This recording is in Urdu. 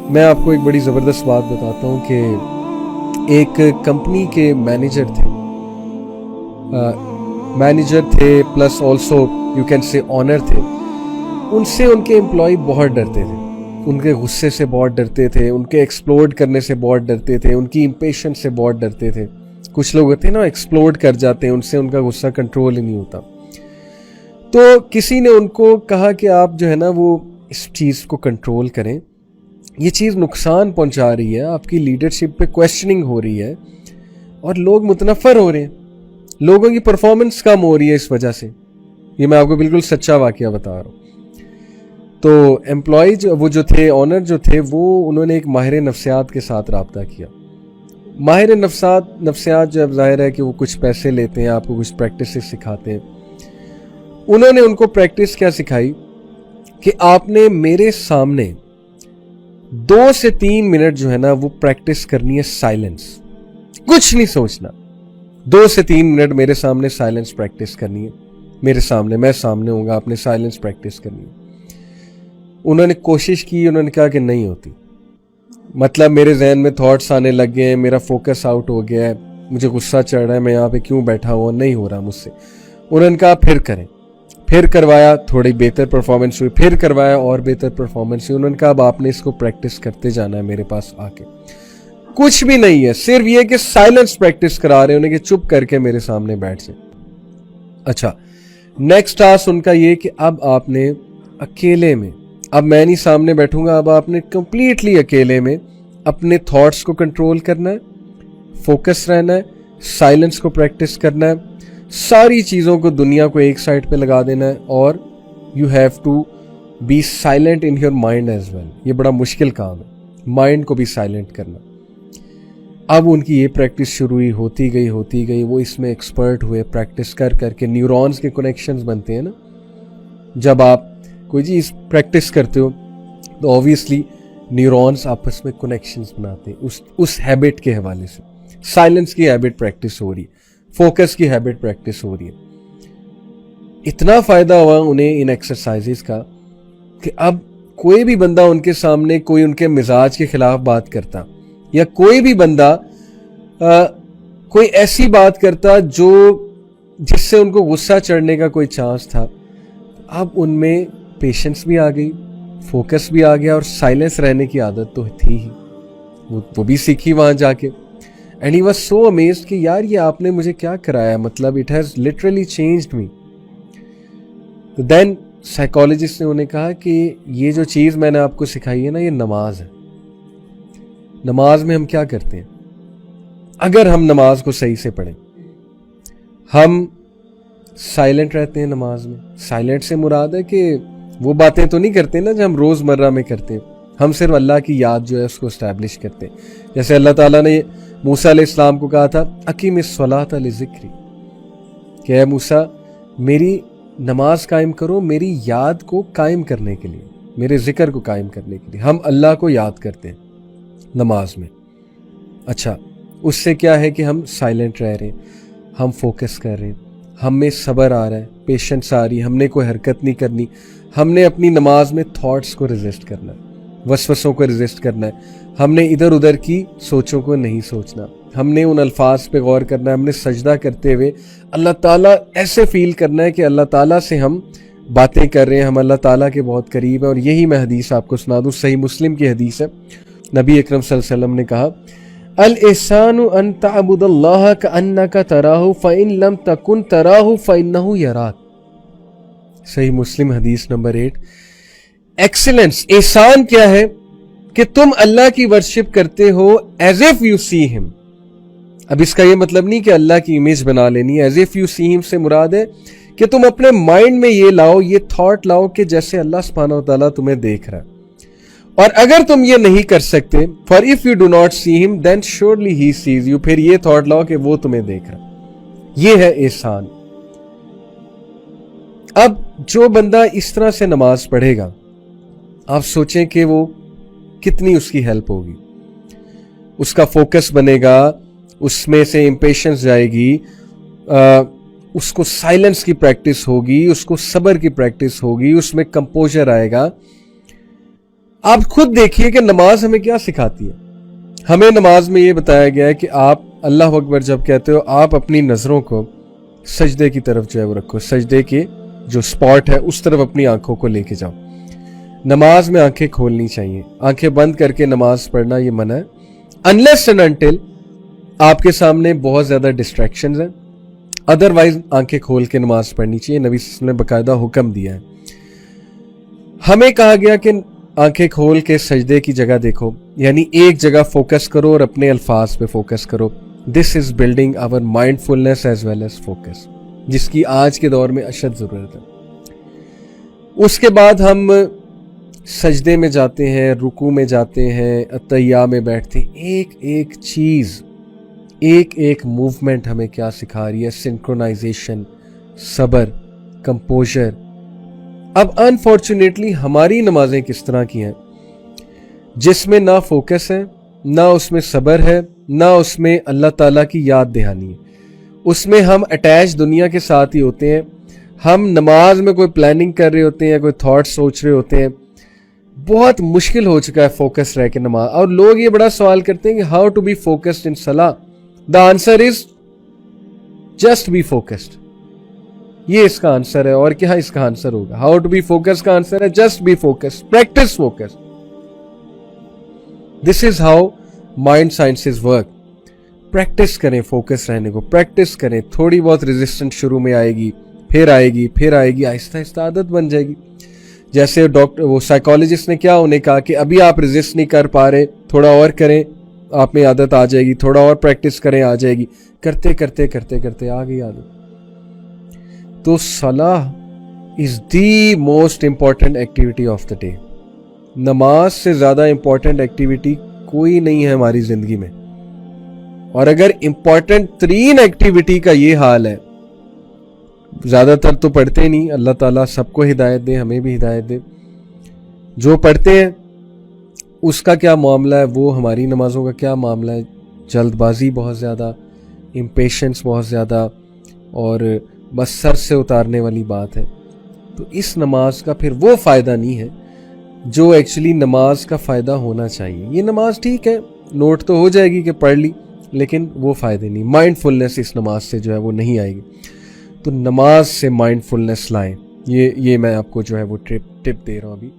میں آپ کو ایک بڑی زبردست بات بتاتا ہوں کہ ایک کمپنی کے مینیجر تھے plus also you can say owner تھے. ان سے ان کے امپلائی بہت ڈرتے تھے, ان کے غصے سے بہت ڈرتے تھے, ان کے ایکسپلوڈ کرنے سے بہت ڈرتے تھے, ان کی امپیشنس سے بہت ڈرتے تھے. کچھ لوگ ہوتے ہیں نا ایکسپلوڈ کر جاتے ہیں, ان سے ان کا غصہ کنٹرول ہی نہیں ہوتا. تو کسی نے ان کو کہا کہ آپ جو ہے نا وہ اس چیز کو کنٹرول کریں, یہ چیز نقصان پہنچا رہی ہے, آپ کی لیڈرشپ پہ کویسچننگ ہو رہی ہے اور لوگ متنفر ہو رہے ہیں, لوگوں کی پرفارمنس کم ہو رہی ہے اس وجہ سے. یہ میں آپ کو بالکل سچا واقعہ بتا رہا ہوں. تو امپلائی جو تھے, آنر جو تھے, وہ انہوں نے ایک ماہر نفسیات کے ساتھ رابطہ کیا. ماہر نفسیات جب ظاہر ہے کہ وہ کچھ پیسے لیتے ہیں, آپ کو کچھ پریکٹسز سکھاتے ہیں. انہوں نے ان کو پریکٹس کیا سکھائی کہ آپ نے میرے سامنے 2 سے 3 منٹ جو ہے نا وہ پریکٹس کرنی ہے سائلنس, کچھ نہیں سوچنا. 2 سے 3 منٹ میرے سامنے سائلنس پریکٹس کرنی ہے, میرے سامنے, میں سامنے ہوں گا, آپ نے سائلنس پریکٹس کرنی ہے. انہوں نے کوشش کی, انہوں نے کہا کہ نہیں ہوتی, مطلب میرے ذہن میں تھاٹس آنے لگ گئے ہیں, میرا فوکس آؤٹ ہو گیا ہے, مجھے غصہ چڑھ رہا ہے, میں یہاں پہ کیوں بیٹھا ہوا, نہیں ہو رہا مجھ سے. انہوں نے کہا پھر کریں, پھر کروایا, تھوڑی بہتر پرفارمنس ہوئی, پھر کروایا اور بہتر پرفارمنس ہوئی. انہوں نے کہا اب آپ نے اس کو پریکٹس کرتے جانا ہے میرے پاس آ کے. کچھ بھی نہیں ہے, صرف یہ کہ سائلنس پریکٹس کرا رہے انہیں کہ چپ کر کے میرے سامنے بیٹھ جائیں. اچھا, نیکسٹ ٹاسک ان کا یہ کہ اب آپ نے اکیلے میں, اب میں نہیں سامنے بیٹھوں گا, اب آپ نے کمپلیٹلی اکیلے میں اپنے تھاٹس کو کنٹرول کرنا ہے, فوکس رہنا ہے, سائلنس کو پریکٹس کرنا ہے, ساری چیزوں کو, دنیا کو ایک سائڈ پہ لگا دینا ہے, اور you have to be silent in your mind as well. یہ بڑا مشکل کام ہے, مائنڈ کو بھی سائلنٹ کرنا. اب ان کی یہ پریکٹس شروع ہوئی, ہوتی گئی, وہ اس میں ایکسپرٹ ہوئے. پریکٹس کر کے نیورونز کے کنیکشنز بنتے ہیں نا, جب آپ کوئی چیز پریکٹس کرتے ہو تو آبویسلی نیورونز آپس میں کنیکشنز بناتے ہیں اس ہیبٹ کے حوالے سے. سائلنس کی ہیبٹ پریکٹس ہو رہی ہے, فوکس کی ہیبٹ پریکٹس ہو رہی ہے. اتنا فائدہ ہوا انہیں ان ایکسرسائزز کا کہ اب کوئی بھی بندہ ان کے سامنے کوئی ان کے مزاج کے خلاف بات کرتا, یا کوئی بھی بندہ کوئی ایسی بات کرتا جس سے ان کو غصہ چڑھنے کا کوئی چانس تھا, اب ان میں پیشنس بھی آ گئی, فوکس بھی آ گیا, اور سائلنس رہنے کی عادت تو تھی ہی, وہ بھی سیکھی وہاں جا کے. And he was so amazed کہ یار یہ آپ نے مجھے کیا کرایا, مطلب اٹ ہیز لٹرلی چینجڈ می. تو دین سائیکالوجسٹ نے انہیں کہا کہ یہ جو چیز میں نے آپ کو سکھائی ہے نا, یہ نماز ہے. نماز میں ہم کیا کرتے ہیں, اگر ہم نماز کو صحیح سے پڑھیں, ہم سائلنٹ رہتے ہیں نماز میں. سائلنٹ سے مراد ہے کہ وہ باتیں تو نہیں کرتے نا جو ہم روز مرہ میں کرتے ہیں, ہم صرف اللہ کی یاد جو ہے اس کو اسٹیبلش کرتے ہیں. جیسے اللہ تعالیٰ نے موسیٰ علیہ السلام کو کہا تھا اقیم الصلاۃ لذکری, کہ اے موسیٰ میری نماز قائم کرو میری یاد کو قائم کرنے کے لیے, میرے ذکر کو قائم کرنے کے لیے. ہم اللہ کو یاد کرتے ہیں نماز میں. اچھا, اس سے کیا ہے کہ ہم سائلنٹ رہ رہے ہیں, ہم فوکس کر رہے ہیں, ہم میں صبر آ رہا ہے, پیشنس آ رہی ہے, ہم نے کوئی حرکت نہیں کرنی, ہم نے اپنی نماز میں تھاٹس کو ریزسٹ کرنا ہے, وسوسوں کو ریزسٹ کرنا ہے, ہم نے ادھر ادھر کی سوچوں کو نہیں سوچنا, ہم نے ان الفاظ پہ غور کرنا ہے, ہم نے سجدہ کرتے ہوئے اللہ تعالیٰ ایسے فیل کرنا ہے کہ اللہ تعالیٰ سے ہم باتیں کر رہے ہیں, ہم اللہ تعالیٰ کے بہت قریب ہیں. اور یہی میں حدیث آپ کو سنا دوں, صحیح مسلم کی حدیث ہے. نبی اکرم صلی اللہ علیہ وسلم نے کہا الاحسان ان تعبد اللہ کأنک تراہ فإن لم تکن تراہ فإنہ یراک. صحیح مسلم حدیث نمبر 8. ایکسلنس, احسان کیا ہے کہ تم اللہ کی ورشپ کرتے ہو ایز ایف یو سی ہم. اب اس کا یہ مطلب نہیں کہ اللہ کی امیج بنا لینی ہے. ایز ایف یو سی ہم سے مراد ہے کہ تم اپنے مائنڈ میں یہ لاؤ, یہ تھاٹ لاؤ کہ جیسے اللہ سبحانہ و تعالیٰ تمہیں دیکھ رہا ہے. اور اگر تم یہ نہیں کر سکتے, for if you do not see him then surely he sees you, پھر یہ تھاٹ لاؤ کہ وہ تمہیں دیکھ رہا. یہ ہے احسان. اب جو بندہ اس طرح سے نماز پڑھے گا, آپ سوچیں کہ وہ کتنی اس کی ہیلپ ہوگی. اس کا فوکس بنے گا, اس میں سے امپیشنس جائے گی, اس کو سائلنس کی پریکٹس ہوگی, اس کو صبر کی پریکٹس ہوگی, اس میں کمپوزر آئے گا. آپ خود دیکھیے کہ نماز ہمیں کیا سکھاتی ہے. ہمیں نماز میں یہ بتایا گیا ہے کہ آپ اللہ اکبر جب کہتے ہو آپ اپنی نظروں کو سجدے کی طرف جو ہے وہ رکھو, سجدے کے جو سپاٹ ہے اس طرف اپنی آنکھوں کو لے کے جاؤ. نماز میں آنکھیں کھولنی چاہیے, آنکھیں بند کر کے نماز پڑھنا یہ منع ہے unless and until آپ کے سامنے بہت زیادہ ڈسٹریکشنز ہیں, ادروائز آنکھیں کھول کے نماز پڑھنی چاہیے. نبی صلی اللہ علیہ وسلم نے باقاعدہ حکم دیا ہے. ہمیں کہا گیا کہ آنکھیں کھول کے سجدے کی جگہ دیکھو, یعنی ایک جگہ فوکس کرو اور اپنے الفاظ پہ فوکس کرو. This is building our mindfulness as well as focus, جس کی آج کے دور میں اشد ضرورت ہے. اس کے بعد ہم سجدے میں جاتے ہیں, رکوع میں جاتے ہیں, اتحیہ میں بیٹھتے ہیں. ایک ایک چیز, ایک ایک موومنٹ ہمیں کیا سکھا رہی ہے, سنکرونائزیشن, صبر, کمپوزر. اب انفارچونیٹلی ہماری نمازیں کس طرح کی ہیں جس میں نہ فوکس ہے, نہ اس میں صبر ہے, نہ اس میں اللہ تعالیٰ کی یاد دہانی ہے. اس میں ہم اٹیچ دنیا کے ساتھ ہی ہوتے ہیں. ہم نماز میں کوئی پلاننگ کر رہے ہوتے ہیں, کوئی تھاٹ سوچ رہے ہوتے ہیں. بہت مشکل ہو چکا ہے فوکس رہ کے نماز. اور لوگ یہ بڑا سوال کرتے ہیں کہ how to be focused in صلاح. The answer is just be focused. یہ اس کا آنسر ہے. اور کیا اس کا آنسر ہوگا؟ ہاؤ ٹو بی فوکس کا آنسر ہے just be focus, practice focus. This is how mind sciences work. Practice کریں فوکس رہنے کو, پریکٹس کریں. تھوڑی بہت ریزسٹنس شروع میں آئے گی, پھر آئے گی, پھر آئے گی, آہستہ آہستہ عادت بن جائے گی. جیسے وہ سائیکالوجسٹ نے کیا انہیں کہا کہ ابھی آپ ریزسٹ نہیں کر پا رہے, تھوڑا اور کریں, آپ میں عادت آ جائے گی. تھوڑا اور پریکٹس کریں, آ جائے گی. کرتے کرتے کرتے کرتے آ گئی عادت. تو صلاح is the most important activity of the day. نماز سے زیادہ امپورٹنٹ ایکٹیویٹی کوئی نہیں ہے ہماری زندگی میں. اور اگر امپورٹنٹ ترین ایکٹیویٹی کا یہ حال ہے, زیادہ تر تو پڑھتے نہیں, اللہ تعالیٰ سب کو ہدایت دے, ہمیں بھی ہدایت دے. جو پڑھتے ہیں اس کا کیا معاملہ ہے, وہ ہماری نمازوں کا کیا معاملہ ہے. جلد بازی بہت زیادہ, امپیشنس بہت زیادہ, اور بس سر سے اتارنے والی بات ہے. تو اس نماز کا پھر وہ فائدہ نہیں ہے جو ایکچولی نماز کا فائدہ ہونا چاہیے. یہ نماز ٹھیک ہے, نوٹ تو ہو جائے گی کہ پڑھ لی, لیکن وہ فائدے نہیں. مائنڈ فلنس اس نماز سے جو ہے وہ نہیں آئے گی. تو نماز سے مائنڈ فلنس لائیں. یہ میں آپ کو جو ہے وہ ٹپ دے رہا ہوں ابھی.